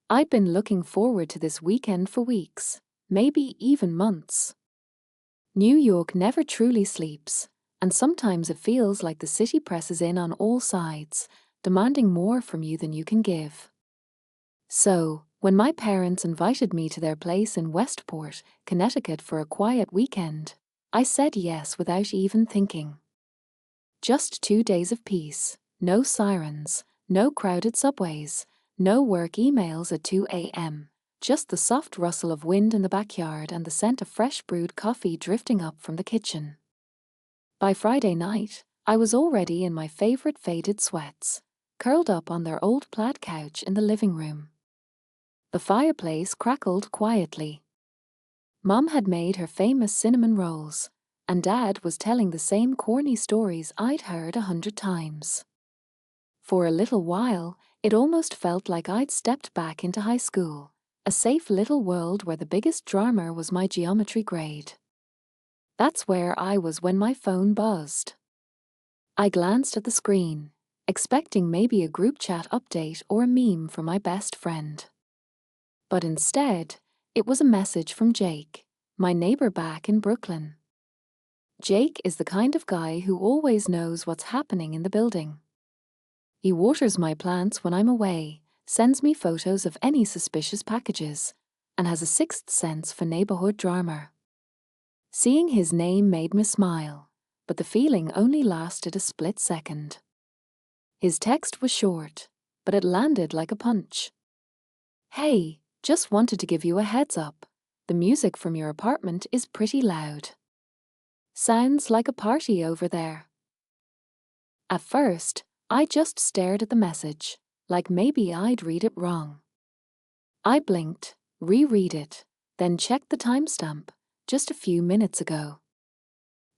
I'd been looking forward to this weekend for weeks, maybe even months. New York never truly sleeps, and sometimes it feels like the city presses in on all sides, demanding more from you than you can give. So, when my parents invited me to their place in Westport, Connecticut for a quiet weekend, I said yes without even thinking. Just 2 days of peace, no sirens, no crowded subways, no work emails at 2 a.m., just the soft rustle of wind in the backyard and the scent of fresh brewed coffee drifting up from the kitchen. By Friday night, I was already in my favorite faded sweats, curled up on their old plaid couch in the living room. The fireplace crackled quietly. Mom had made her famous cinnamon rolls, and Dad was telling the same corny stories I'd heard 100 times. For a little while, it almost felt like I'd stepped back into high school, a safe little world where the biggest drama was my geometry grade. That's where I was when my phone buzzed. I glanced at the screen, expecting maybe a group chat update or a meme from my best friend. But instead, it was a message from Jake, my neighbor back in Brooklyn. Jake is the kind of guy who always knows what's happening in the building. He waters my plants when I'm away, sends me photos of any suspicious packages, and has a sixth sense for neighborhood drama. Seeing his name made me smile, but the feeling only lasted a split second. His text was short, but it landed like a punch. "Hey, just wanted to give you a heads up. The music from your apartment is pretty loud. Sounds like a party over there." At first, I just stared at the message, like maybe I'd read it wrong. I blinked, reread it, then checked the timestamp, just a few minutes ago.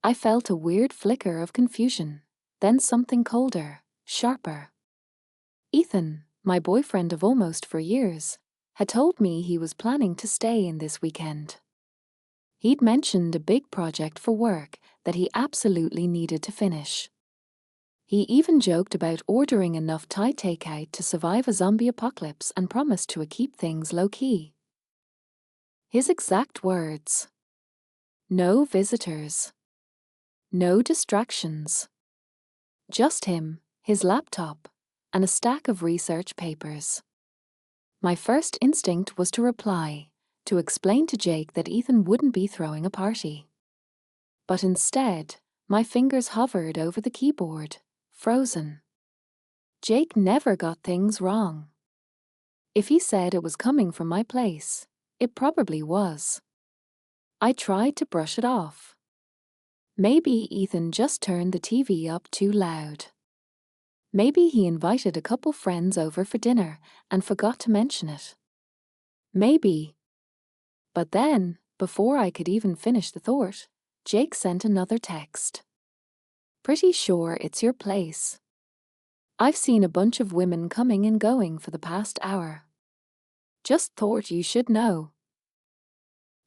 I felt a weird flicker of confusion, then something colder, sharper. Ethan, my boyfriend of almost 4 years, had told me he was planning to stay in this weekend. He'd mentioned a big project for work that he absolutely needed to finish. He even joked about ordering enough Thai takeout to survive a zombie apocalypse and promised to keep things low-key. His exact words: "No visitors. No distractions. Just him, his laptop, and a stack of research papers." My first instinct was to reply, to explain to Jake that Ethan wouldn't be throwing a party. But instead, my fingers hovered over the keyboard, frozen. Jake never got things wrong. If he said it was coming from my place, it probably was. I tried to brush it off. Maybe Ethan just turned the TV up too loud. Maybe he invited a couple friends over for dinner and forgot to mention it. Maybe. But then, before I could even finish the thought, Jake sent another text. "Pretty sure it's your place. I've seen a bunch of women coming and going for the past hour. Just thought you should know."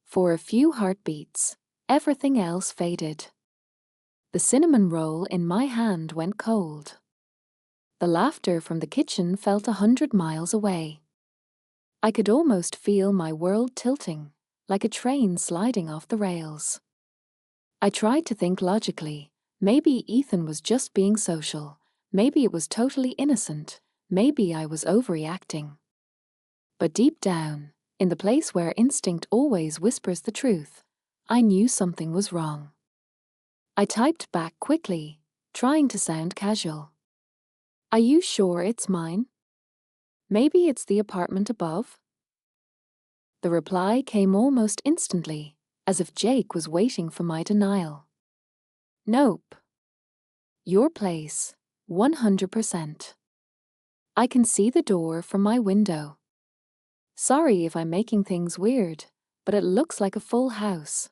For a few heartbeats, everything else faded. The cinnamon roll in my hand went cold. The laughter from the kitchen felt 100 miles away. I could almost feel my world tilting, like a train sliding off the rails. I tried to think logically. Maybe Ethan was just being social. Maybe it was totally innocent. Maybe I was overreacting. But deep down, in the place where instinct always whispers the truth, I knew something was wrong. I typed back quickly, trying to sound casual. "Are you sure it's mine? Maybe it's the apartment above?" The reply came almost instantly, as if Jake was waiting for my denial. "Nope. Your place, 100%. I can see the door from my window. Sorry if I'm making things weird, but it looks like a full house."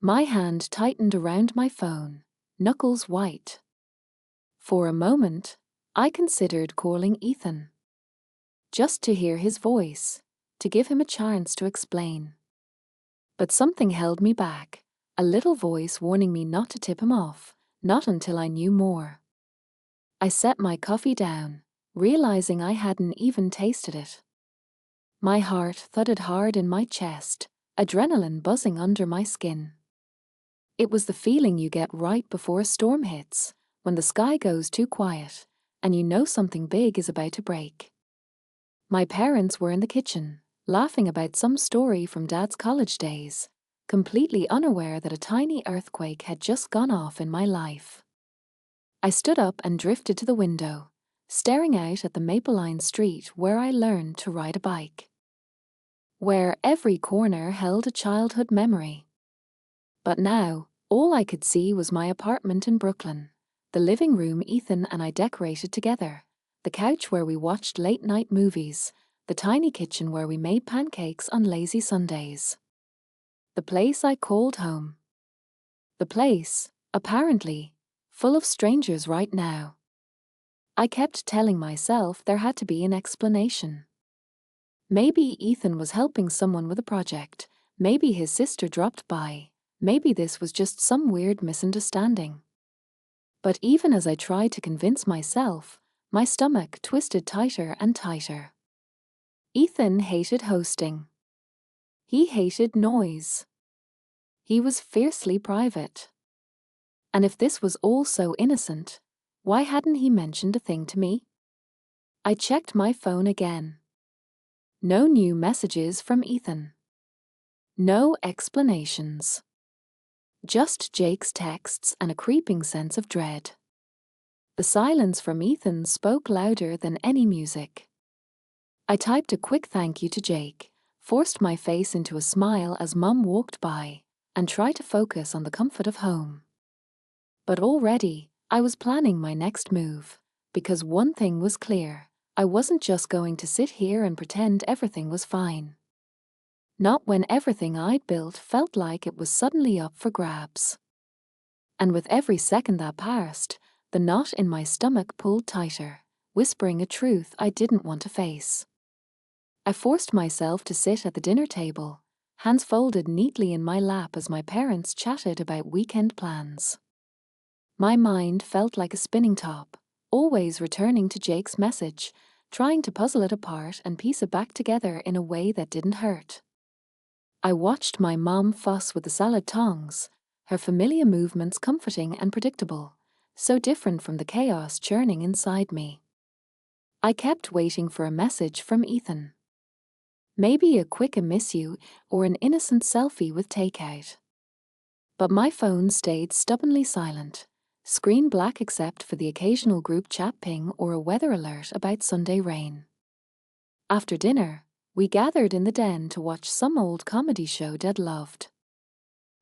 My hand tightened around my phone, knuckles white. For a moment, I considered calling Ethan. Just to hear his voice, to give him a chance to explain. But something held me back, a little voice warning me not to tip him off, not until I knew more. I set my coffee down, realizing I hadn't even tasted it. My heart thudded hard in my chest, adrenaline buzzing under my skin. It was the feeling you get right before a storm hits, when the sky goes too quiet, and you know something big is about to break. My parents were in the kitchen, laughing about some story from Dad's college days, completely unaware that a tiny earthquake had just gone off in my life. I stood up and drifted to the window, staring out at the Maple Line street where I learned to ride a bike. Where every corner held a childhood memory. But now, all I could see was my apartment in Brooklyn, the living room Ethan and I decorated together, the couch where we watched late-night movies, the tiny kitchen where we made pancakes on lazy Sundays. The place I called home. The place, apparently, full of strangers right now. I kept telling myself there had to be an explanation. Maybe Ethan was helping someone with a project, maybe his sister dropped by, maybe this was just some weird misunderstanding. But even as I tried to convince myself, my stomach twisted tighter and tighter. Ethan hated hosting. He hated noise. He was fiercely private. And if this was all so innocent, why hadn't he mentioned a thing to me? I checked my phone again. No new messages from Ethan. No explanations. Just Jake's texts and a creeping sense of dread. The silence from Ethan spoke louder than any music. I typed a quick thank you to Jake, forced my face into a smile as Mum walked by, and tried to focus on the comfort of home. But already, I was planning my next move, because one thing was clear, I wasn't just going to sit here and pretend everything was fine. Not when everything I'd built felt like it was suddenly up for grabs. And with every second that passed, the knot in my stomach pulled tighter, whispering a truth I didn't want to face. I forced myself to sit at the dinner table, hands folded neatly in my lap as my parents chatted about weekend plans. My mind felt like a spinning top, always returning to Jake's message, trying to puzzle it apart and piece it back together in a way that didn't hurt. I watched my mom fuss with the salad tongs, her familiar movements comforting and predictable, so different from the chaos churning inside me. I kept waiting for a message from Ethan. Maybe a quick "I miss you" or an innocent selfie with takeout. But my phone stayed stubbornly silent, screen black except for the occasional group chat ping or a weather alert about Sunday rain. After dinner, we gathered in the den to watch some old comedy show Dad loved.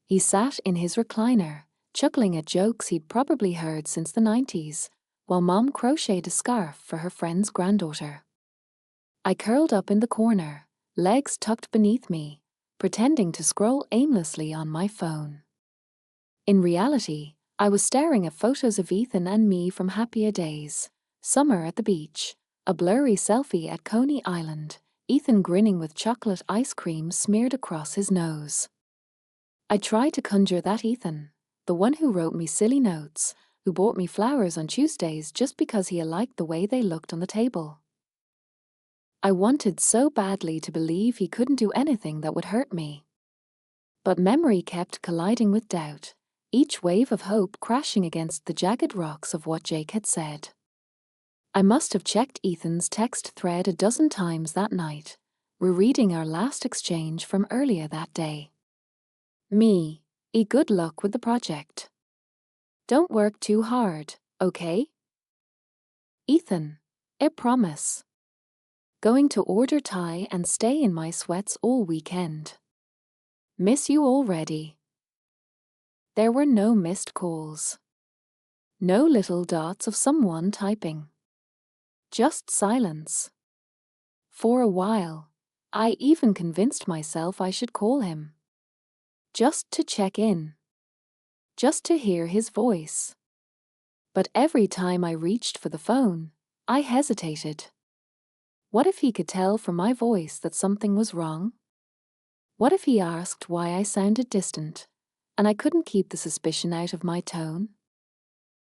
He sat in his recliner, chuckling at jokes he'd probably heard since the 90s, while Mom crocheted a scarf for her friend's granddaughter. I curled up in the corner, legs tucked beneath me, pretending to scroll aimlessly on my phone. In reality, I was staring at photos of Ethan and me from happier days, summer at the beach, a blurry selfie at Coney Island, Ethan grinning with chocolate ice cream smeared across his nose. I tried to conjure that Ethan, the one who wrote me silly notes, who bought me flowers on Tuesdays just because he liked the way they looked on the table. I wanted so badly to believe he couldn't do anything that would hurt me. But memory kept colliding with doubt, each wave of hope crashing against the jagged rocks of what Jake had said. I must have checked Ethan's text thread a dozen times that night, rereading our last exchange from earlier that day. Me, good luck with the project. Don't work too hard, okay? Ethan, I promise. Going to order Thai and stay in my sweats all weekend. Miss you already. There were no missed calls. No little dots of someone typing. Just silence. For a while, I even convinced myself I should call him. Just to check in. Just to hear his voice. But every time I reached for the phone, I hesitated. What if he could tell from my voice that something was wrong? What if he asked why I sounded distant, and I couldn't keep the suspicion out of my tone?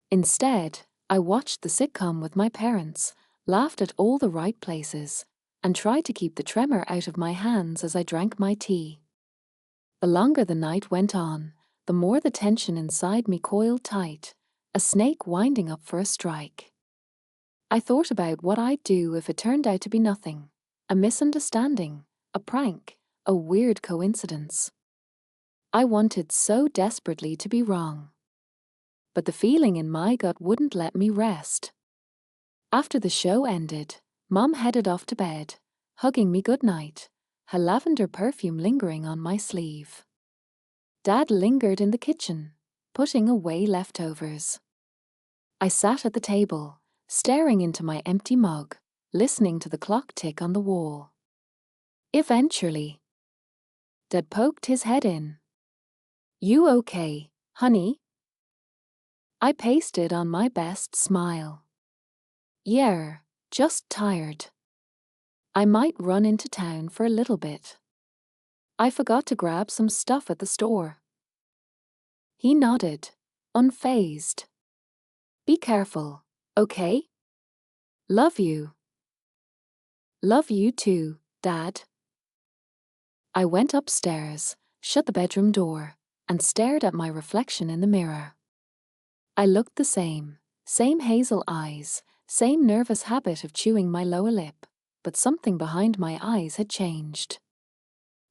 Instead, I watched the sitcom with my parents, laughed at all the right places, and tried to keep the tremor out of my hands as I drank my tea. The longer the night went on, the more the tension inside me coiled tight, a snake winding up for a strike. I thought about what I'd do if it turned out to be nothing, a misunderstanding, a prank, a weird coincidence. I wanted so desperately to be wrong. But the feeling in my gut wouldn't let me rest. After the show ended, Mom headed off to bed, hugging me goodnight, her lavender perfume lingering on my sleeve. Dad lingered in the kitchen, putting away leftovers. I sat at the table, staring into my empty mug, listening to the clock tick on the wall. Eventually, Dad poked his head in. "You okay, honey?" I pasted on my best smile. "Yeah, just tired. I might run into town for a little bit. I forgot to grab some stuff at the store." He nodded, unfazed. "Be careful, okay? Love you." "Love you too, Dad." I went upstairs, shut the bedroom door, and stared at my reflection in the mirror. I looked the same hazel eyes, same nervous habit of chewing my lower lip, but something behind my eyes had changed.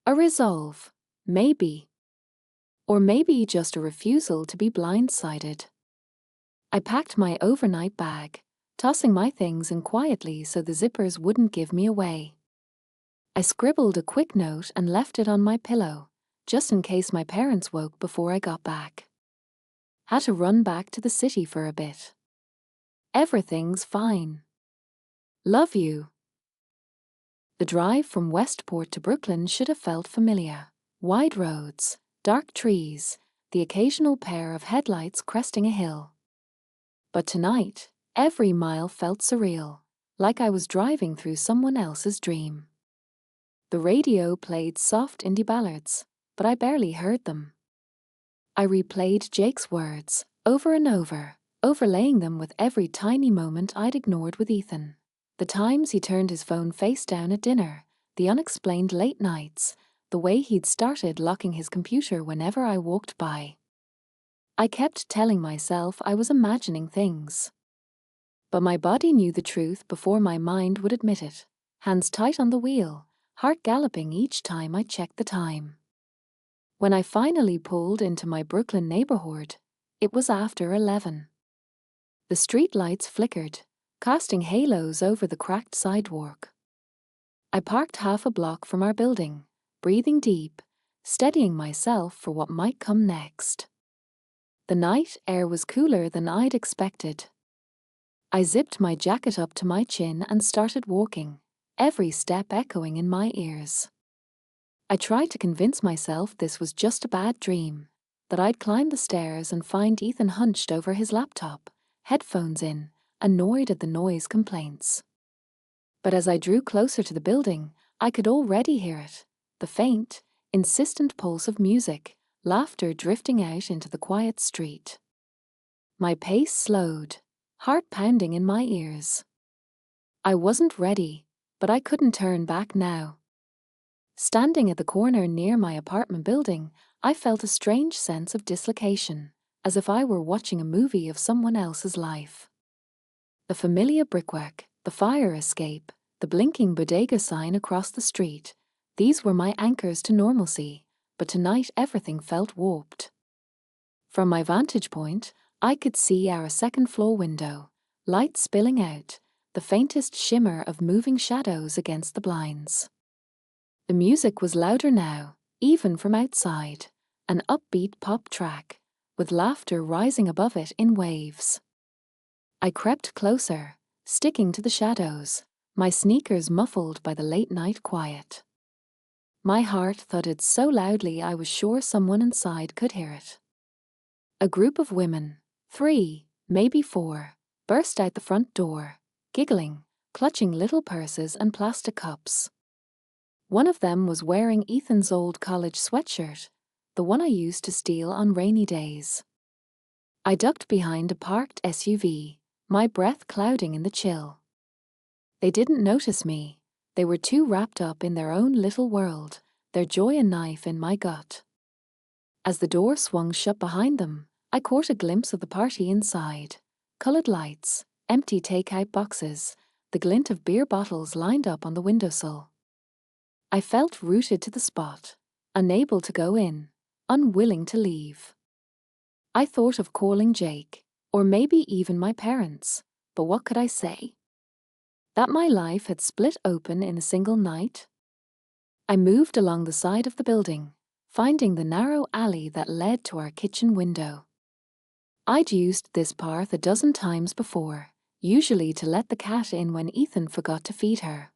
A resolve, maybe. Or maybe just a refusal to be blindsided. I packed my overnight bag, tossing my things in quietly so the zippers wouldn't give me away. I scribbled a quick note and left it on my pillow, just in case my parents woke before I got back. Had to run back to the city for a bit. Everything's fine. Love you. The drive from Westport to Brooklyn should have felt familiar. Wide roads, dark trees, the occasional pair of headlights cresting a hill. But tonight, every mile felt surreal, like I was driving through someone else's dream. The radio played soft indie ballads, but I barely heard them. I replayed Jake's words, over and over, overlaying them with every tiny moment I'd ignored with Ethan. The times he turned his phone face down at dinner, the unexplained late nights, the way he'd started locking his computer whenever I walked by. I kept telling myself I was imagining things. But my body knew the truth before my mind would admit it, hands tight on the wheel, heart galloping each time I checked the time. When I finally pulled into my Brooklyn neighborhood, it was after 11. The street lights flickered, casting halos over the cracked sidewalk. I parked half a block from our building, breathing deep, steadying myself for what might come next. The night air was cooler than I'd expected. I zipped my jacket up to my chin and started walking, every step echoing in my ears. I tried to convince myself this was just a bad dream, that I'd climb the stairs and find Ethan hunched over his laptop, headphones in, annoyed at the noise complaints. But as I drew closer to the building, I could already hear it, the faint, insistent pulse of music, laughter drifting out into the quiet street. My pace slowed, heart pounding in my ears. I wasn't ready, but I couldn't turn back now. Standing at the corner near my apartment building, I felt a strange sense of dislocation, as if I were watching a movie of someone else's life. The familiar brickwork, the fire escape, the blinking bodega sign across the street, these were my anchors to normalcy, but tonight everything felt warped. From my vantage point, I could see our second-floor window, light spilling out, the faintest shimmer of moving shadows against the blinds. The music was louder now, even from outside, an upbeat pop track, with laughter rising above it in waves. I crept closer, sticking to the shadows, my sneakers muffled by the late-night quiet. My heart thudded so loudly I was sure someone inside could hear it. A group of women, 3, maybe 4, burst out the front door, giggling, clutching little purses and plastic cups. One of them was wearing Ethan's old college sweatshirt, the one I used to steal on rainy days. I ducked behind a parked SUV, my breath clouding in the chill. They didn't notice me, They were too wrapped up in their own little world, their joy a knife in my gut. As the door swung shut behind them, I caught a glimpse of the party inside. Coloured lights, empty takeout boxes, the glint of beer bottles lined up on the windowsill. I felt rooted to the spot, unable to go in, unwilling to leave. I thought of calling Jake, or maybe even my parents, but what could I say? That my life had split open in a single night? I moved along the side of the building, finding the narrow alley that led to our kitchen window. I'd used this path a dozen times before, usually to let the cat in when Ethan forgot to feed her.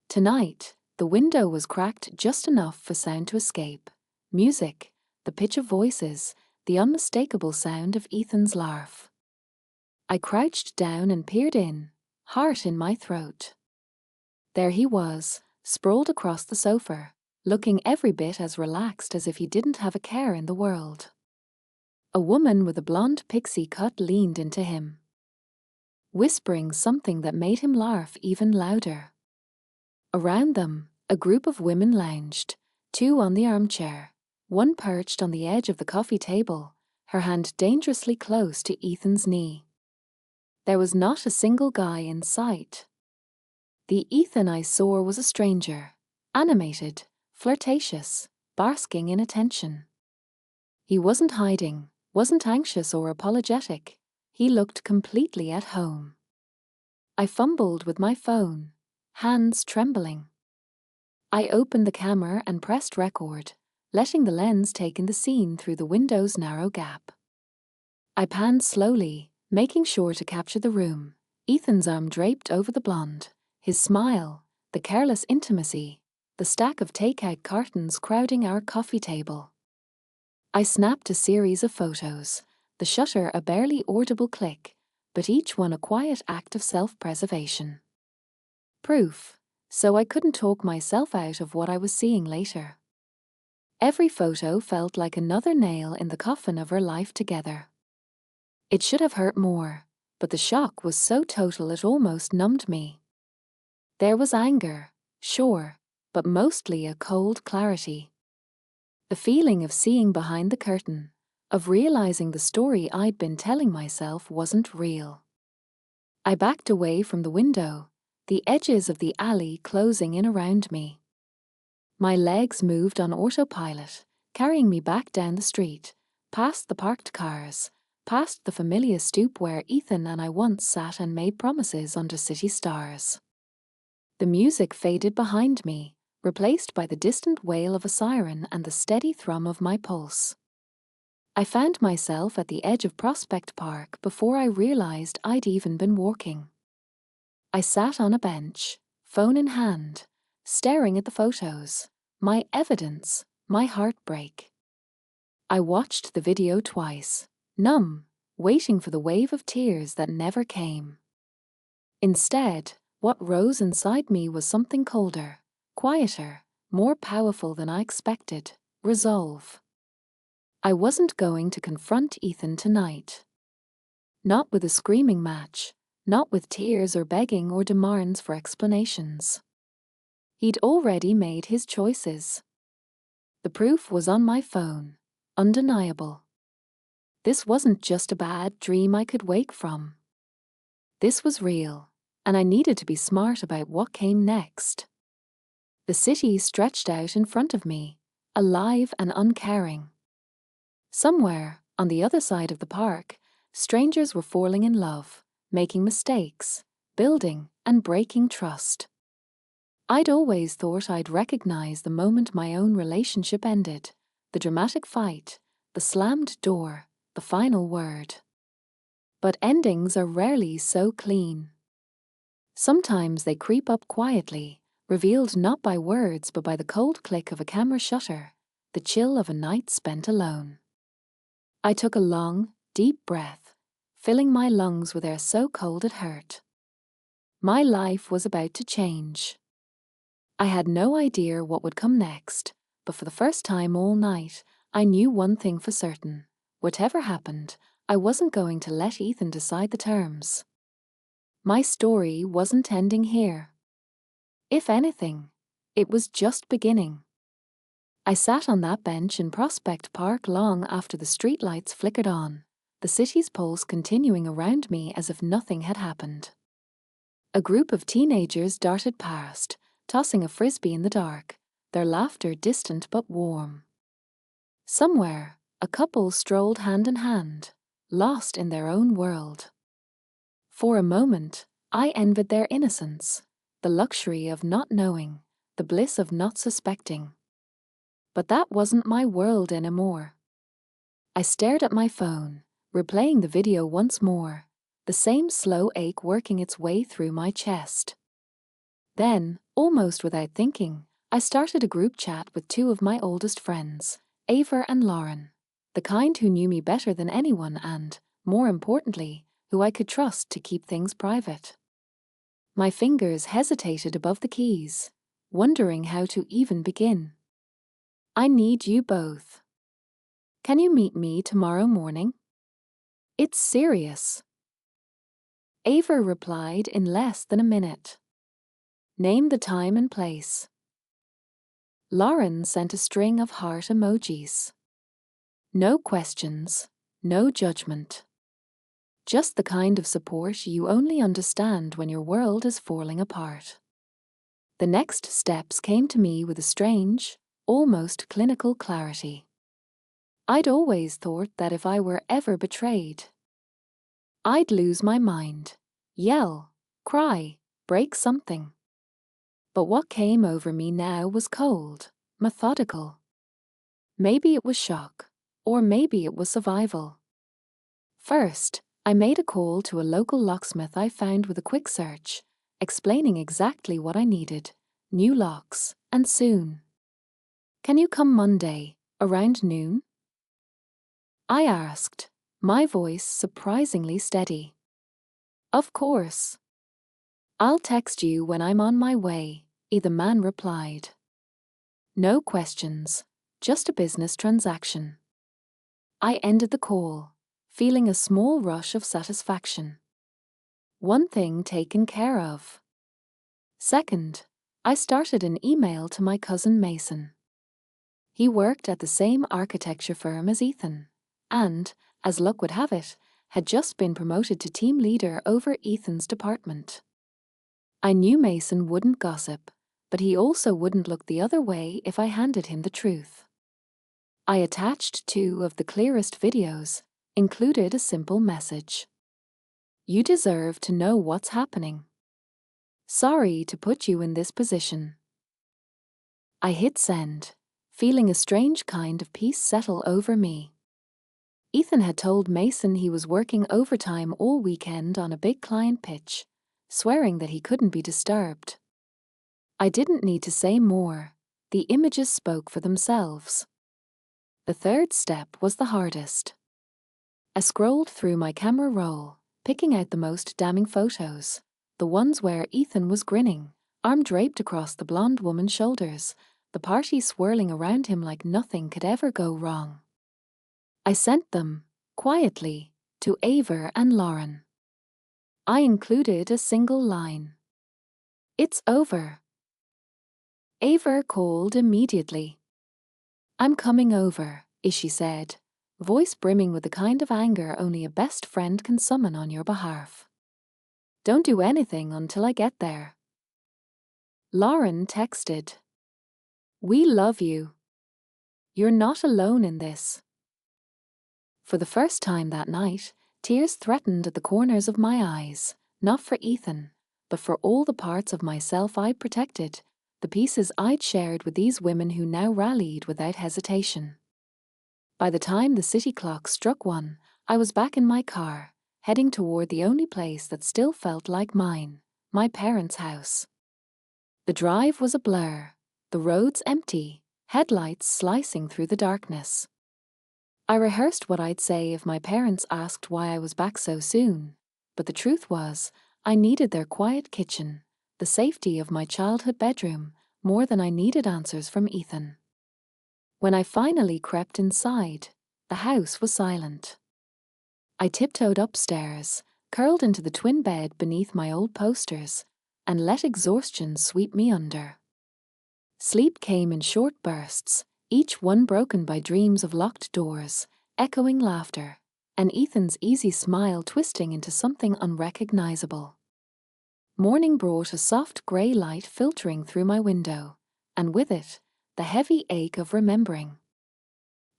Tonight, the window was cracked just enough for sound to escape. Music, the pitch of voices, the unmistakable sound of Ethan's laugh. I crouched down and peered in, heart in my throat. There he was, sprawled across the sofa, looking every bit as relaxed as if he didn't have a care in the world. A woman with a blonde pixie cut leaned into him, whispering something that made him laugh even louder. Around them, a group of women lounged, two on the armchair, one perched on the edge of the coffee table, her hand dangerously close to Ethan's knee. There was not a single guy in sight. The Ethan I saw was a stranger, animated, flirtatious, basking in attention. He wasn't hiding, wasn't anxious or apologetic. He looked completely at home. I fumbled with my phone, hands trembling. I opened the camera and pressed record, letting the lens take in the scene through the window's narrow gap. I panned slowly, making sure to capture the room, Ethan's arm draped over the blonde, his smile, the careless intimacy, the stack of takeout cartons crowding our coffee table. I snapped a series of photos, the shutter a barely audible click, but each one a quiet act of self-preservation. Proof, so I couldn't talk myself out of what I was seeing later. Every photo felt like another nail in the coffin of our life together. It should have hurt more, but the shock was so total it almost numbed me. There was anger, sure, but mostly a cold clarity. The feeling of seeing behind the curtain, of realizing the story I'd been telling myself wasn't real. I backed away from the window, the edges of the alley closing in around me. My legs moved on autopilot, carrying me back down the street, past the parked cars, past the familiar stoop where Ethan and I once sat and made promises under city stars. The music faded behind me, replaced by the distant wail of a siren and the steady thrum of my pulse. I found myself at the edge of Prospect Park before I realized I'd even been walking. I sat on a bench, phone in hand, staring at the photos, my evidence, my heartbreak. I watched the video twice, numb, waiting for the wave of tears that never came. Instead, what rose inside me was something colder, quieter, more powerful than I expected: resolve. I wasn't going to confront Ethan tonight. Not with a screaming match, not with tears or begging or demands for explanations. He'd already made his choices. The proof was on my phone, undeniable. This wasn't just a bad dream I could wake from. This was real, and I needed to be smart about what came next. The city stretched out in front of me, alive and uncaring. Somewhere, on the other side of the park, strangers were falling in love, making mistakes, building and breaking trust. I'd always thought I'd recognize the moment my own relationship ended, the dramatic fight, the slammed door, the final word. But endings are rarely so clean. Sometimes they creep up quietly, revealed not by words but by the cold click of a camera shutter, the chill of a night spent alone. I took a long, deep breath, filling my lungs with air so cold it hurt. My life was about to change. I had no idea what would come next, but for the first time all night, I knew one thing for certain. Whatever happened, I wasn't going to let Ethan decide the terms. My story wasn't ending here. If anything, it was just beginning. I sat on that bench in Prospect Park long after the streetlights flickered on, the city's pulse continuing around me as if nothing had happened. A group of teenagers darted past, tossing a frisbee in the dark, their laughter distant but warm. Somewhere, a couple strolled hand in hand, lost in their own world. For a moment, I envied their innocence, the luxury of not knowing, the bliss of not suspecting. But that wasn't my world anymore. I stared at my phone, replaying the video once more, the same slow ache working its way through my chest. Then, almost without thinking, I started a group chat with two of my oldest friends, Ava and Lauren, the kind who knew me better than anyone and, more importantly, who I could trust to keep things private. My fingers hesitated above the keys, wondering how to even begin. I need you both. Can you meet me tomorrow morning? It's serious. Ava replied in less than a minute. Name the time and place. Lauren sent a string of heart emojis. No questions, no judgment. Just the kind of support you only understand when your world is falling apart. The next steps came to me with a strange, almost clinical clarity. I'd always thought that if I were ever betrayed, I'd lose my mind, yell, cry, break something. But what came over me now was cold, methodical. Maybe it was shock, or maybe it was survival. First, I made a call to a local locksmith I found with a quick search, explaining exactly what I needed, new locks, and soon. Can you come Monday, around noon? I asked, my voice surprisingly steady. Of course. I'll text you when I'm on my way, the man replied. No questions, just a business transaction. I ended the call, feeling a small rush of satisfaction. One thing taken care of. Second, I started an email to my cousin Mason. He worked at the same architecture firm as Ethan, and, as luck would have it, had just been promoted to team leader over Ethan's department. I knew Mason wouldn't gossip, but he also wouldn't look the other way if I handed him the truth. I attached two of the clearest videos, included a simple message. You deserve to know what's happening. Sorry to put you in this position. I hit send, feeling a strange kind of peace settle over me. Ethan had told Mason he was working overtime all weekend on a big client pitch, swearing that he couldn't be disturbed. I didn't need to say more, the images spoke for themselves. The third step was the hardest. I scrolled through my camera roll, picking out the most damning photos, the ones where Ethan was grinning, arm draped across the blonde woman's shoulders, the party swirling around him like nothing could ever go wrong. I sent them, quietly, to Ava and Lauren. I included a single line. It's over. Ava called immediately. I'm coming over, she said, voice brimming with the kind of anger only a best friend can summon on your behalf. Don't do anything until I get there. Lauren texted. We love you. You're not alone in this. For the first time that night, tears threatened at the corners of my eyes, not for Ethan, but for all the parts of myself I'd protected, the pieces I'd shared with these women who now rallied without hesitation. By the time the city clock struck 1, I was back in my car, heading toward the only place that still felt like mine, my parents' house. The drive was a blur, the roads empty, headlights slicing through the darkness. I rehearsed what I'd say if my parents asked why I was back so soon, but the truth was, I needed their quiet kitchen, the safety of my childhood bedroom, more than I needed answers from Ethan. When I finally crept inside, the house was silent. I tiptoed upstairs, curled into the twin bed beneath my old posters, and let exhaustion sweep me under. Sleep came in short bursts, each one broken by dreams of locked doors, echoing laughter, and Ethan's easy smile twisting into something unrecognizable. Morning brought a soft grey light filtering through my window, and with it, the heavy ache of remembering.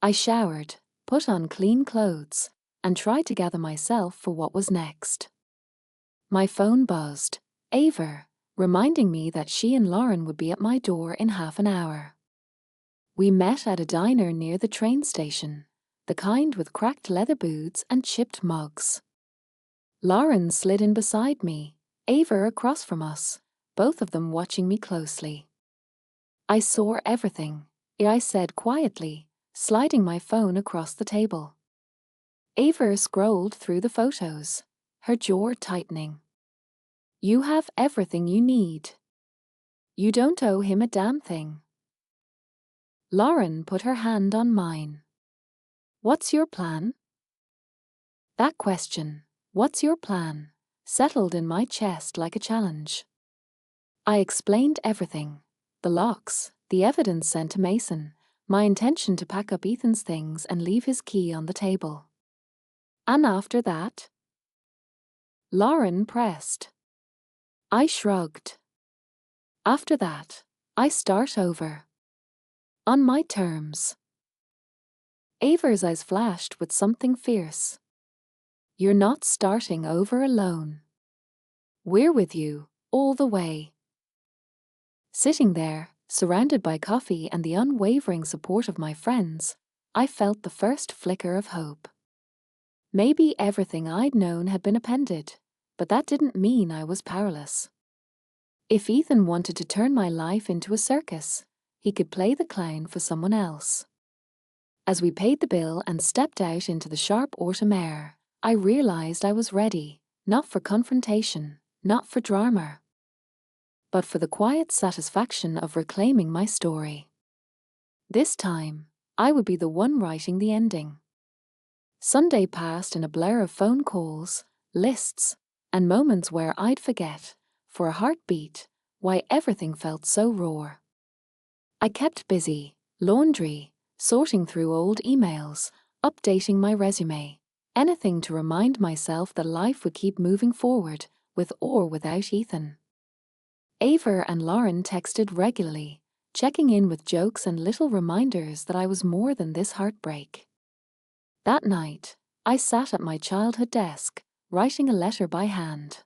I showered, put on clean clothes, and tried to gather myself for what was next. My phone buzzed, Ava, reminding me that she and Lauren would be at my door in half an hour. We met at a diner near the train station, the kind with cracked leather boots and chipped mugs. Lauren slid in beside me, Ava across from us, both of them watching me closely. I saw everything, I said quietly, sliding my phone across the table. Ava scrolled through the photos, her jaw tightening. You have everything you need. You don't owe him a damn thing. Lauren put her hand on mine. What's your plan? That question, what's your plan, settled in my chest like a challenge. I explained everything, the locks, the evidence sent to Mason, my intention to pack up Ethan's things and leave his key on the table. And after that? Lauren pressed. I shrugged. After that, I start over. On my terms. Ava's eyes flashed with something fierce. You're not starting over alone. We're with you, all the way. Sitting there, surrounded by coffee and the unwavering support of my friends, I felt the first flicker of hope. Maybe everything I'd known had been appended, but that didn't mean I was powerless. If Ethan wanted to turn my life into a circus, he could play the clown for someone else. As we paid the bill and stepped out into the sharp autumn air, I realized I was ready, not for confrontation, not for drama, but for the quiet satisfaction of reclaiming my story. This time, I would be the one writing the ending. Sunday passed in a blur of phone calls, lists, and moments where I'd forget, for a heartbeat, why everything felt so raw. I kept busy, laundry, sorting through old emails, updating my resume, anything to remind myself that life would keep moving forward, with or without Ethan. Ava and Lauren texted regularly, checking in with jokes and little reminders that I was more than this heartbreak. That night, I sat at my childhood desk, writing a letter by hand.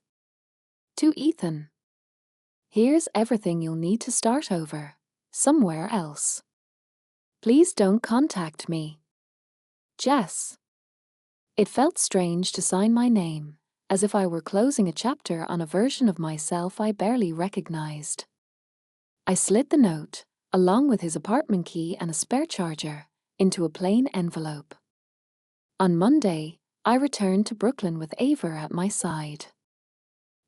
To Ethan. Here's everything you'll need to start over, somewhere else. Please don't contact me. Jess. It felt strange to sign my name, as if I were closing a chapter on a version of myself I barely recognized. I slid the note, along with his apartment key and a spare charger, into a plain envelope. On Monday, I returned to Brooklyn with Ava at my side.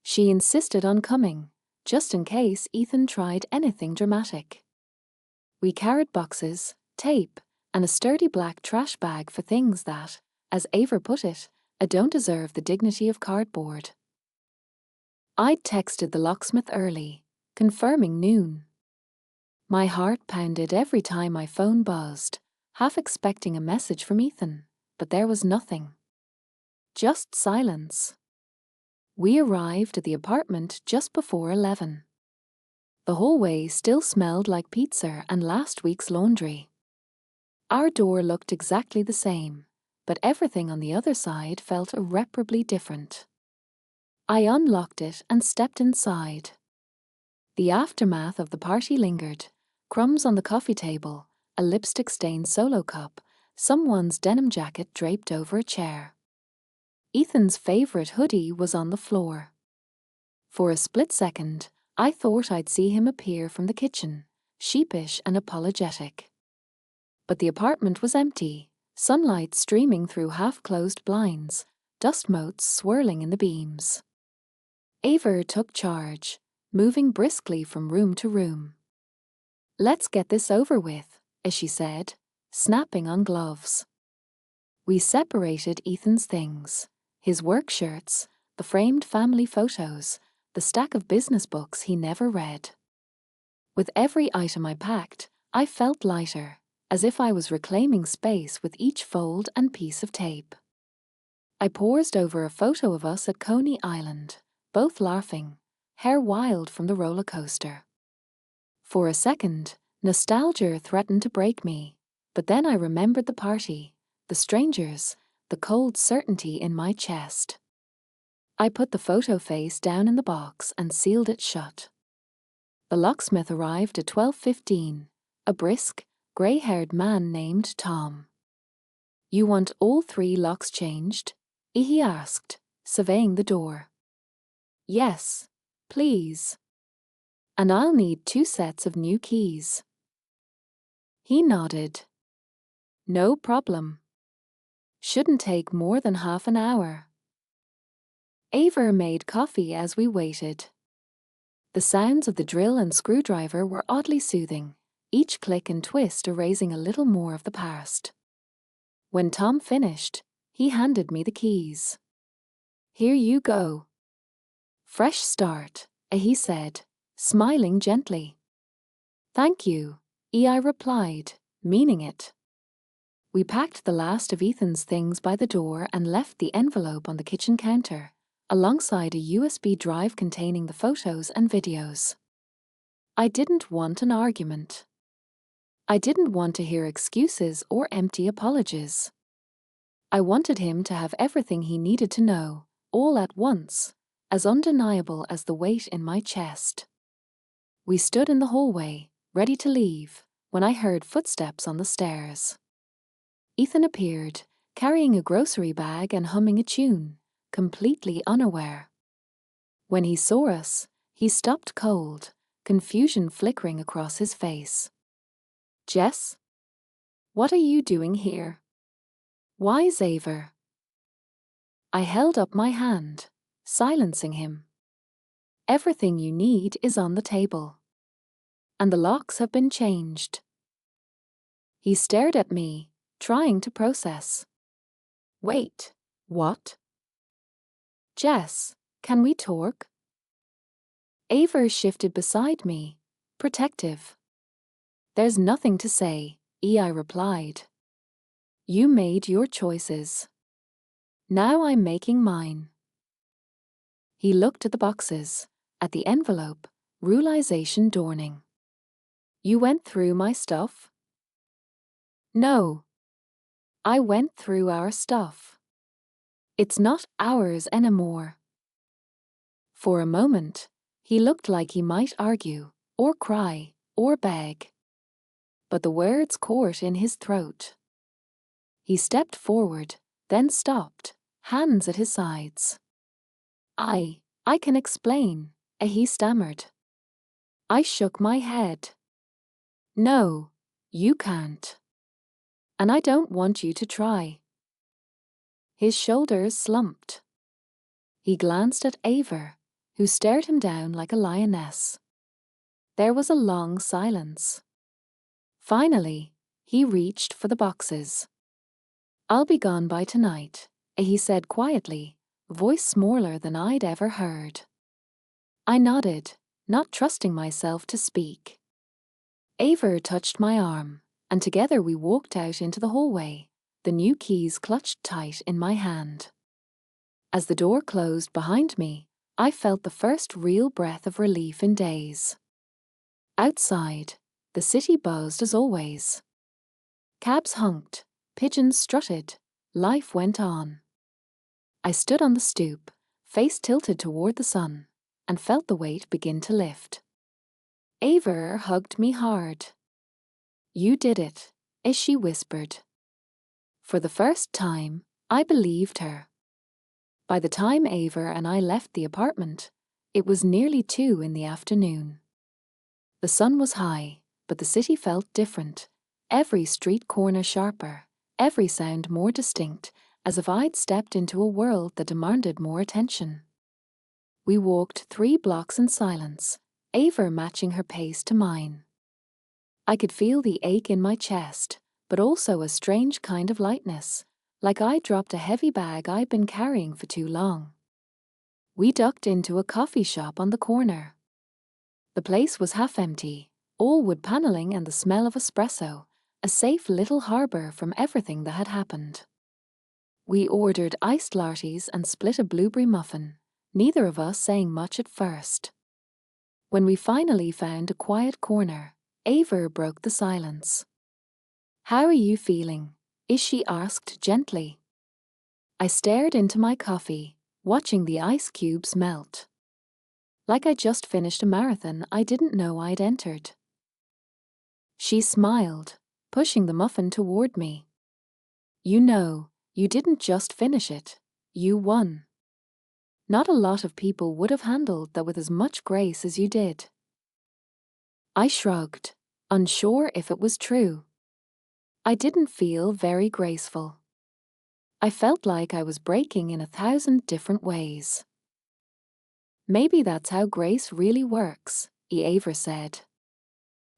She insisted on coming, just in case Ethan tried anything dramatic. We carried boxes, tape, and a sturdy black trash bag for things that, as Ava put it, don't deserve the dignity of cardboard. I'd texted the locksmith early, confirming noon. My heart pounded every time my phone buzzed, half expecting a message from Ethan, but there was nothing. Just silence. We arrived at the apartment just before 11. The hallway still smelled like pizza and last week's laundry. Our door looked exactly the same, but everything on the other side felt irreparably different. I unlocked it and stepped inside. The aftermath of the party lingered, crumbs on the coffee table, a lipstick-stained solo cup, someone's denim jacket draped over a chair. Ethan's favorite hoodie was on the floor. For a split second, I thought I'd see him appear from the kitchen, sheepish and apologetic. But the apartment was empty, sunlight streaming through half-closed blinds, dust motes swirling in the beams. Ava took charge, moving briskly from room to room. Let's get this over with, as she said, snapping on gloves. We separated Ethan's things, his work shirts, the framed family photos, the stack of business books he never read. With every item I packed, I felt lighter, as if I was reclaiming space with each fold and piece of tape. I paused over a photo of us at Coney Island, both laughing, hair wild from the roller coaster. For a second, nostalgia threatened to break me, but then I remembered the party, the strangers, the cold certainty in my chest. I put the photo face down in the box and sealed it shut. The locksmith arrived at 12:15, a brisk, grey-haired man named Tom. "You want all 3 locks changed?" he asked, surveying the door. "Yes, please. And I'll need 2 sets of new keys." He nodded. "No problem. Shouldn't take more than half an hour." Ava made coffee as we waited. The sounds of the drill and screwdriver were oddly soothing, each click and twist erasing a little more of the past. When Tom finished, he handed me the keys. "Here you go. Fresh start," he said, smiling gently. "Thank you," I replied, meaning it. We packed the last of Ethan's things by the door and left the envelope on the kitchen counter, alongside a USB drive containing the photos and videos. I didn't want an argument. I didn't want to hear excuses or empty apologies. I wanted him to have everything he needed to know, all at once, as undeniable as the weight in my chest. We stood in the hallway, ready to leave, when I heard footsteps on the stairs. Ethan appeared, carrying a grocery bag and humming a tune, completely unaware. When he saw us, he stopped cold, confusion flickering across his face. "Jess? What are you doing here? Why Xavier?" I held up my hand, silencing him. "Everything you need is on the table. And the locks have been changed." He stared at me, trying to process. "Wait, what?" "Jess, can we talk?" Ava shifted beside me, protective. "There's nothing to say," I replied. "You made your choices. Now I'm making mine." He looked at the boxes, at the envelope, realization dawning. "You went through my stuff?" "No. I went through our stuff. It's not ours anymore." For a moment, he looked like he might argue, or cry, or beg. But the words caught in his throat. He stepped forward, then stopped, hands at his sides. I can explain," he stammered. I shook my head. "No, you can't. And I don't want you to try." His shoulders slumped. He glanced at Ava, who stared him down like a lioness. There was a long silence. Finally, he reached for the boxes. "I'll be gone by tonight," he said quietly, voice smaller than I'd ever heard. I nodded, not trusting myself to speak. Ava touched my arm, and together we walked out into the hallway, the new keys clutched tight in my hand. As the door closed behind me, I felt the first real breath of relief in days. Outside, the city buzzed as always. Cabs honked, pigeons strutted, life went on. I stood on the stoop, face tilted toward the sun, and felt the weight begin to lift. Ava hugged me hard. "You did it," as she whispered. For the first time, I believed her. By the time Ava and I left the apartment, it was nearly 2 in the afternoon. The sun was high, but the city felt different, every street corner sharper, every sound more distinct, as if I'd stepped into a world that demanded more attention. We walked 3 blocks in silence, Ava matching her pace to mine. I could feel the ache in my chest, but also a strange kind of lightness, like I'd dropped a heavy bag I'd been carrying for too long. We ducked into a coffee shop on the corner. The place was half empty, all wood paneling and the smell of espresso, a safe little harbour from everything that had happened. We ordered iced lattes and split a blueberry muffin, neither of us saying much at first. When we finally found a quiet corner, Ava broke the silence. "How are you feeling?" she asked gently. I stared into my coffee, watching the ice cubes melt. Like I just finished a marathon I didn't know I'd entered. She smiled, pushing the muffin toward me. "You know, you didn't just finish it, you won. Not a lot of people would have handled that with as much grace as you did." I shrugged, unsure if it was true. I didn't feel very graceful. I felt like I was breaking in 1,000 different ways. "Maybe that's how grace really works," Eva said.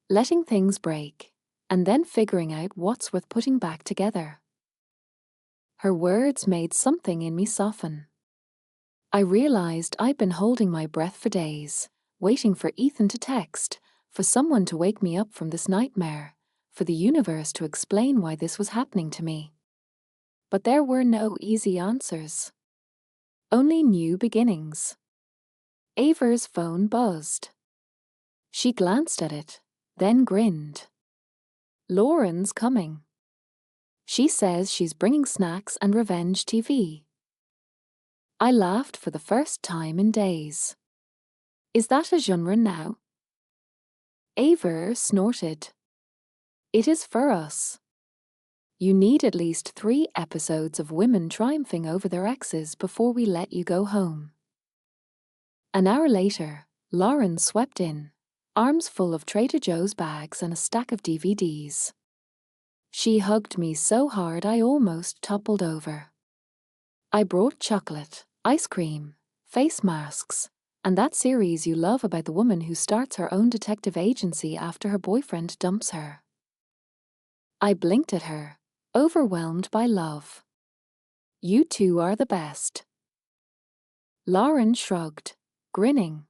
"Letting things break, and then figuring out what's worth putting back together." Her words made something in me soften. I realized I'd been holding my breath for days, waiting for Ethan to text, for someone to wake me up from this nightmare, for the universe to explain why this was happening to me. But there were no easy answers. Only new beginnings. Ava's phone buzzed. She glanced at it, then grinned. "Lauren's coming. She says she's bringing snacks and revenge TV." I laughed for the first time in days. "Is that a genre now?" Ava snorted. "It is for us. You need at least 3 episodes of women triumphing over their exes before we let you go home." An hour later, Lauren swept in, arms full of Trader Joe's bags and a stack of DVDs. She hugged me so hard I almost toppled over. "I brought chocolate, ice cream, face masks, and that series you love about the woman who starts her own detective agency after her boyfriend dumps her." I blinked at her, overwhelmed by love. "You two are the best." Lauren shrugged, grinning.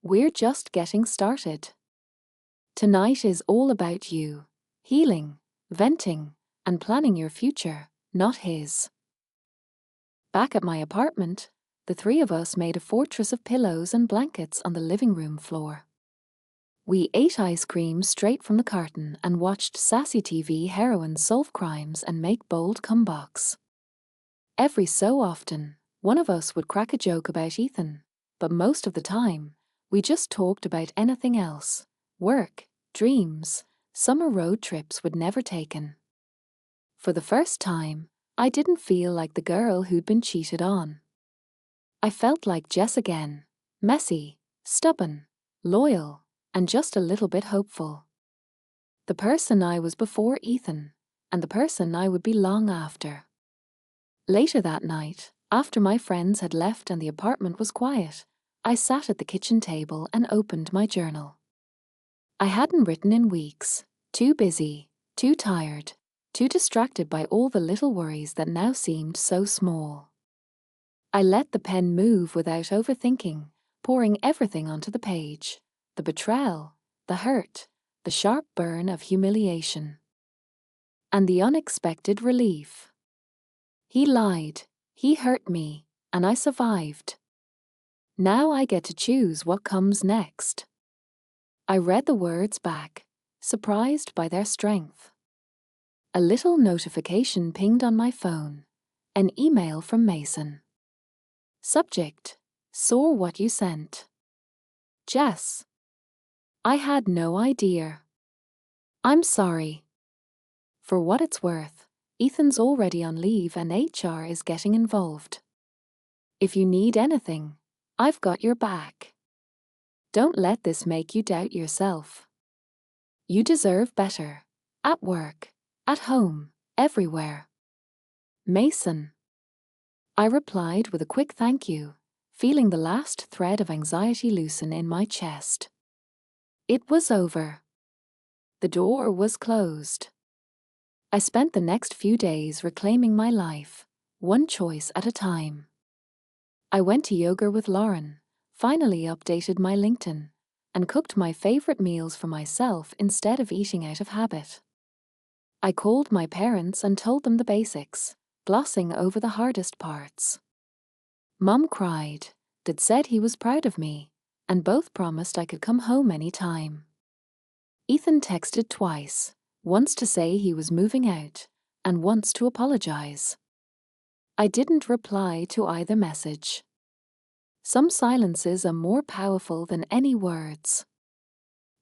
"We're just getting started. Tonight is all about you, healing, venting, and planning your future, not his." Back at my apartment, the 3 of us made a fortress of pillows and blankets on the living room floor. We ate ice cream straight from the carton and watched sassy TV heroines solve crimes and make bold comebacks. Every so often, one of us would crack a joke about Ethan, but most of the time, we just talked about anything else: work, dreams, summer road trips we'd never taken. For the first time, I didn't feel like the girl who'd been cheated on. I felt like Jess again, messy, stubborn, loyal, and just a little bit hopeful. The person I was before Ethan, and the person I would be long after. Later that night, after my friends had left and the apartment was quiet, I sat at the kitchen table and opened my journal. I hadn't written in weeks, too busy, too tired, too distracted by all the little worries that now seemed so small. I let the pen move without overthinking, pouring everything onto the page: the betrayal, the hurt, the sharp burn of humiliation. And the unexpected relief. He lied, he hurt me, and I survived. Now I get to choose what comes next. I read the words back, surprised by their strength. A little notification pinged on my phone. An email from Mason. Subject: "Saw what you sent. Jess." I had no idea. "I'm sorry." For what it's worth, Ethan's already on leave and HR is getting involved. "If you need anything, I've got your back. Don't let this make you doubt yourself. You deserve better. At work, at home, everywhere. Mason." I replied with a quick thank you, feeling the last thread of anxiety loosen in my chest. It was over. The door was closed. I spent the next few days reclaiming my life, one choice at a time. I went to yoga with Lauren, finally updated my LinkedIn, and cooked my favorite meals for myself instead of eating out of habit. I called my parents and told them the basics, glossing over the hardest parts. Mum cried, Dad said he was proud of me, and both promised I could come home any time. Ethan texted twice, once to say he was moving out, and once to apologize. I didn't reply to either message. Some silences are more powerful than any words.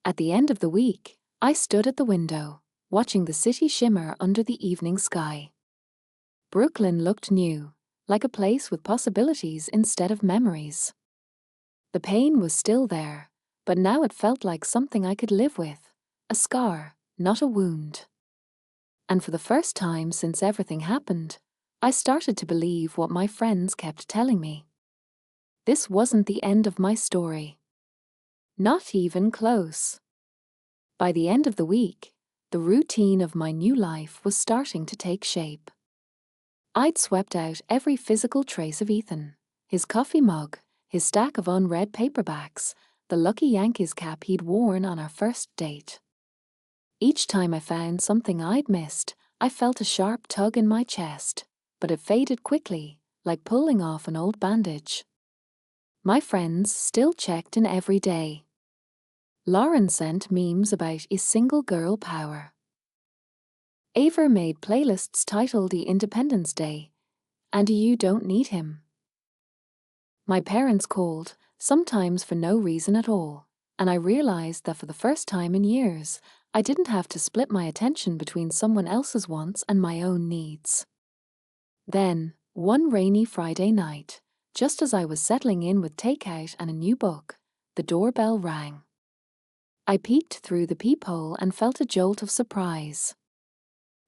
At the end of the week, I stood at the window, watching the city shimmer under the evening sky. Brooklyn looked new, like a place with possibilities instead of memories. The pain was still there, but now it felt like something I could live with, a scar, not a wound. And for the first time since everything happened, I started to believe what my friends kept telling me. This wasn't the end of my story. Not even close. By the end of the week, the routine of my new life was starting to take shape. I'd swept out every physical trace of Ethan, his coffee mug, his stack of unread paperbacks, the lucky Yankees cap he'd worn on our first date. Each time I found something I'd missed, I felt a sharp tug in my chest, but it faded quickly, like pulling off an old bandage. My friends still checked in every day. Lauren sent memes about his single girl power. Aver made playlists titled the Independence Day, and You Don't Need Him. My parents called, sometimes for no reason at all, and I realized that for the first time in years, I didn't have to split my attention between someone else's wants and my own needs. Then, one rainy Friday night, just as I was settling in with takeout and a new book, the doorbell rang. I peeked through the peephole and felt a jolt of surprise.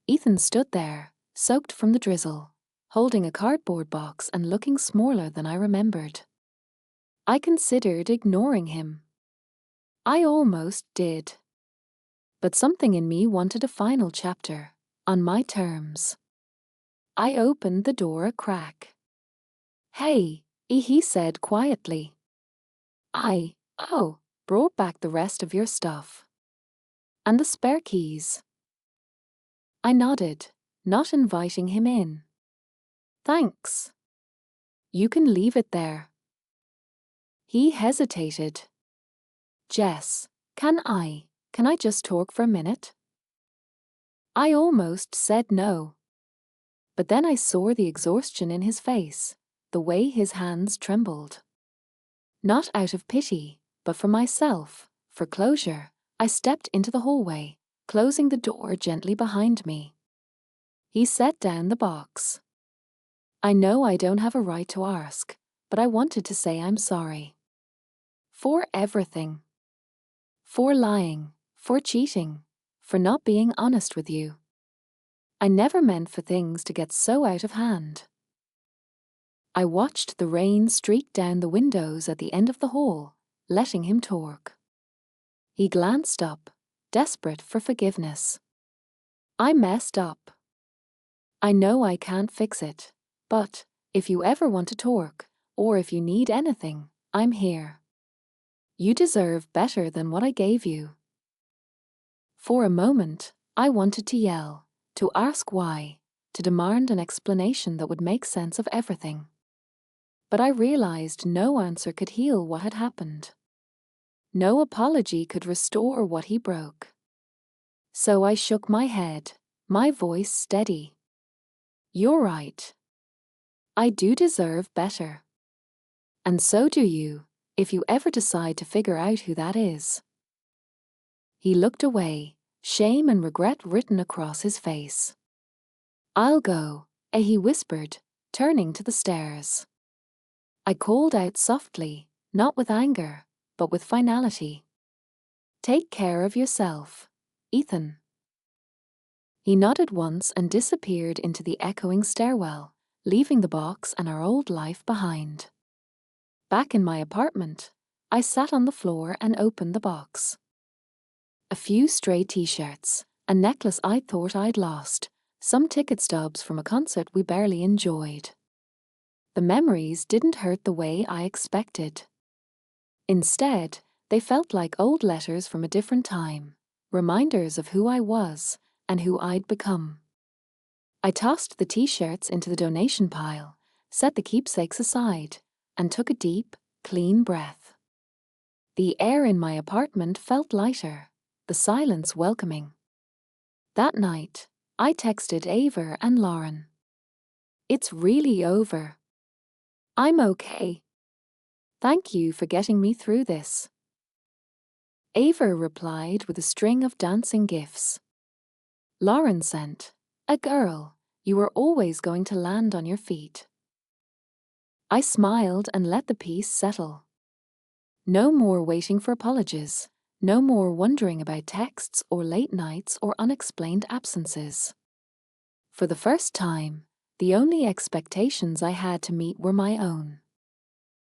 Ethan stood there, soaked from the drizzle, holding a cardboard box and looking smaller than I remembered. I considered ignoring him. I almost did. But something in me wanted a final chapter, on my terms. I opened the door a crack. "Hey," he said quietly. "Oh, brought back the rest of your stuff. And the spare keys." I nodded, not inviting him in. "Thanks. You can leave it there." He hesitated. "Jess, can I just talk for a minute?" I almost said no. But then I saw the exhaustion in his face, the way his hands trembled. Not out of pity, but for myself, for closure, I stepped into the hallway, closing the door gently behind me. He set down the box. "I know I don't have a right to ask, but I wanted to say I'm sorry. For everything. For lying, for cheating, for not being honest with you. I never meant for things to get so out of hand." I watched the rain streak down the windows at the end of the hall, letting him talk. He glanced up, desperate for forgiveness. "I messed up. I know I can't fix it, but if you ever want to talk, or if you need anything, I'm here. You deserve better than what I gave you." For a moment, I wanted to yell, to ask why, to demand an explanation that would make sense of everything. But I realized no answer could heal what had happened. No apology could restore what he broke. So I shook my head, my voice steady. "You're right. I do deserve better. And so do you, if you ever decide to figure out who that is." He looked away, shame and regret written across his face. "I'll go," he whispered, turning to the stairs. I called out softly, not with anger, but with finality. "Take care of yourself, Ethan." He nodded once and disappeared into the echoing stairwell, leaving the box and our old life behind. Back in my apartment, I sat on the floor and opened the box. A few stray t-shirts, a necklace I thought I'd lost, some ticket stubs from a concert we barely enjoyed. The memories didn't hurt the way I expected. Instead, they felt like old letters from a different time, reminders of who I was and who I'd become. I tossed the t-shirts into the donation pile, set the keepsakes aside, and took a deep, clean breath. The air in my apartment felt lighter, the silence welcoming. That night, I texted Ava and Lauren. "It's really over. I'm okay. Thank you for getting me through this." Ava replied with a string of dancing gifs. Lauren sent, "A girl, you were always going to land on your feet." I smiled and let the peace settle. No more waiting for apologies, no more wondering about texts or late nights or unexplained absences. For the first time, the only expectations I had to meet were my own.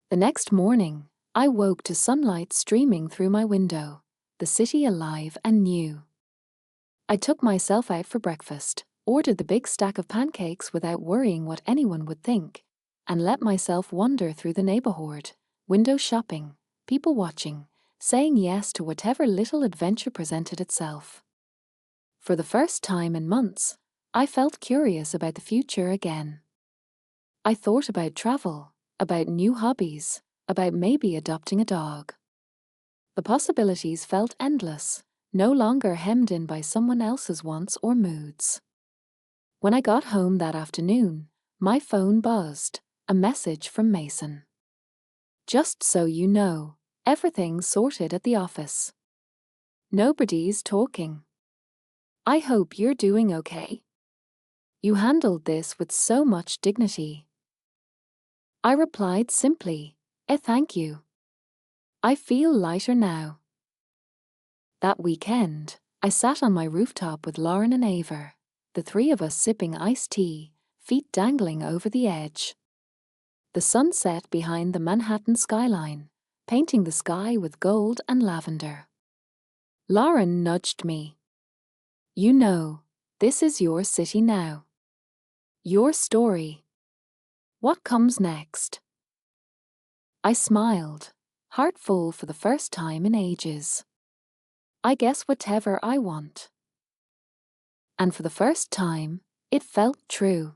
The next morning, I woke to sunlight streaming through my window, the city alive and new. I took myself out for breakfast, ordered the big stack of pancakes without worrying what anyone would think, and let myself wander through the neighborhood, window shopping, people watching, saying yes to whatever little adventure presented itself. For the first time in months, I felt curious about the future again. I thought about travel, about new hobbies, about maybe adopting a dog. The possibilities felt endless, no longer hemmed in by someone else's wants or moods. When I got home that afternoon, my phone buzzed, a message from Mason. "Just so you know, everything's sorted at the office. Nobody's talking. I hope you're doing okay. You handled this with so much dignity." I replied simply, "Thank you. I feel lighter now." That weekend, I sat on my rooftop with Lauren and Ava, the three of us sipping iced tea, feet dangling over the edge. The sun set behind the Manhattan skyline, painting the sky with gold and lavender. Lauren nudged me. "You know, this is your city now. Your story. What comes next?" I smiled, heart full for the first time in ages. "I guess whatever I want." And for the first time, it felt true.